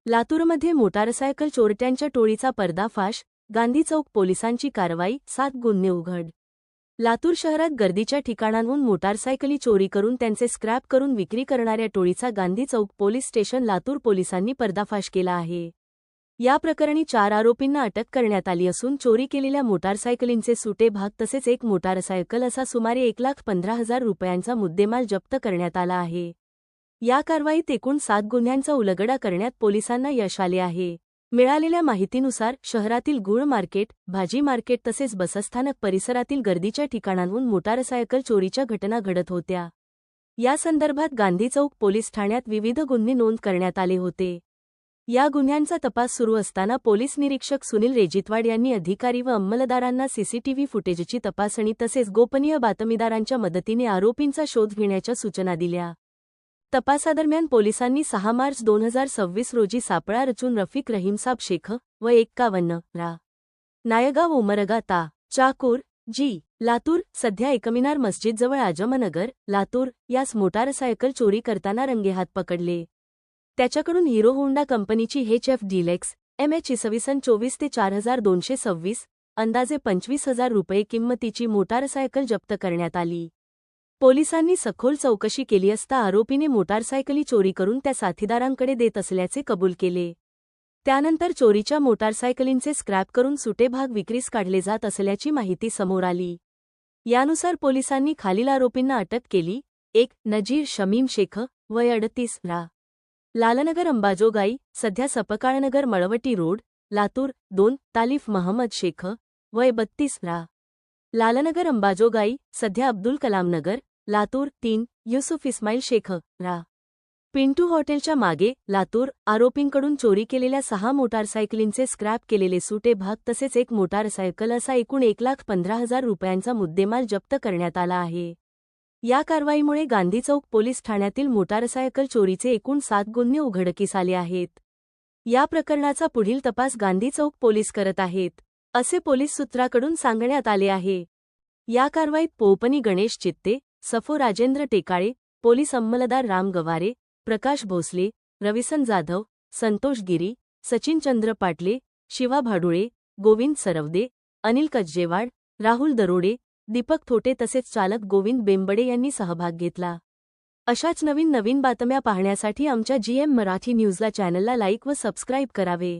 लातूरमध्ये मोटारसायकल चोरट्यांच्या टोळीचा पर्दाफाश, गांधी चौक पोलिसांची कारवाई, 7 गुन्हे उघड. लातूर शहरात गर्दीच्या ठिकाणांहून मोटारसायकली चोरी करून त्यांचे स्क्रॅप करून विक्री करणाऱ्या टोळीचा गांधी चौक पोलीस स्टेशन लातूर पोलिसांनी पर्दाफाश केला आहे. या प्रकरणी 4 आरोपींना अटक करण्यात आली असून चोरी केलेल्या मोटारसायकलींचे सुटे भाग तसेच एक मोटारसायकल असा सुमारे 1,15,000 रुपयांचा मुद्देमाल जप्त करण्यात आला आहे. या कारवाईत एकूण 7 गुन्ह्यांचा उलगडा करण्यात पोलिसांना यश आले आहे. मिळालेल्या माहितीनुसार शहरातील गूळ मार्केट, भाजी मार्केट तसेच बसस्थानक परिसरातील गर्दीच्या ठिकाणांहून मोटारसायकल चोरीच्या घटना घडत होत्या. या संदर्भात गांधी चौक पोलीस ठाण्यात विविध गुन्हे नोंद करण्यात आले होते. या गुन्ह्यांचा तपास सुरू असताना पोलीस निरीक्षक सुनील रेजितवाड यांनी अधिकारी व अंमलदारांना सीसीटीव्ही फुटेजची तपासणी तसेच गोपनीय बातमीदारांच्या मदतीने आरोपींचा शोध घेण्याच्या सूचना दिल्या. तपासादरम्यान पोलिसांनी 6 मार्च 2026 रोजी सापळा रचून रफिक रहीमसाब शेख व 51 रा नायगाव उमरगा ता चाकूर जी लातूर सध्या एकमिनार मस्जिदजवळ आजमनगर लातूर यास मोटारसायकल चोरी करताना रंगेहात पकडले. त्याच्याकडून हिरो होंडा कंपनीची HF डिलेक्स MH 24 ते 4226 अंदाजे 25,000 रुपये किंमतीची मोटारसायकल जप्त करण्यात आली. पोलिसांनी सखोल चौकशी केली असता आरोपीने मोटारसायकली चोरी करून त्या साथीदारांकडे देत असल्याचे कबूल केले. त्यानंतर चोरीच्या मोटारसायकलींचे स्क्रॅप करून सुटे भाग विक्रीस काढले जात असल्याची माहिती समोर आली. यानुसार पोलिसांनी खालील आरोपींना अटक केली. 1. नजीर शमीम शेख वय 38 रा लालनगर अंबाजोगाई सध्या सपकाळनगर मळवटी रोड लातूर. 2. तालिफ महम्मद शेख वय 32 रा लालनगर अंबाजोगाई सध्या अब्दुल कलाम नगर लातूर. 3. युसुफ इस्माईल शेख रा पिंटू हॉटेलच्या मागे लातूर. आरोपींकडून चोरी केलेल्या 6 मोटारसायकलींचे स्क्रॅप केलेले सुटे भाग तसेच एक मोटारसायकल असा एकूण 1,15,000 रुपयांचा मुद्देमाल जप्त करण्यात आला आहे. या कारवाईमुळे गांधी चौक पोलीस ठाण्यातील मोटारसायकल चोरीचे एकूण 7 गुन्हे उघडकीस आले आहेत. या प्रकरणाचा पुढील तपास गांधी चौक पोलीस करत आहेत, असे पोलीस सूत्राकडून सांगण्यात आले आहे. या कारवाईत पोपनी गणेश चित्ते, सफो राजेंद्र टेकाळे, पोलीस अंमलदार राम गवारे, प्रकाश भोसले, रविसन जाधव, संतोष गिरी, सचिन चंद्र पाटले, शिवा भाडुळे, गोविंद सरवदे, अनिल कज्जेवाड, राहुल दरोडे, दीपक थोटे तसेच चालक गोविंद बेंबडे यांनी सहभाग घेतला. अशाच नवीन बातम्या पाहण्यासाठी आमच्या GM मराठी न्यूजला चॅनलला लाईक व सबस्क्राईब करावे.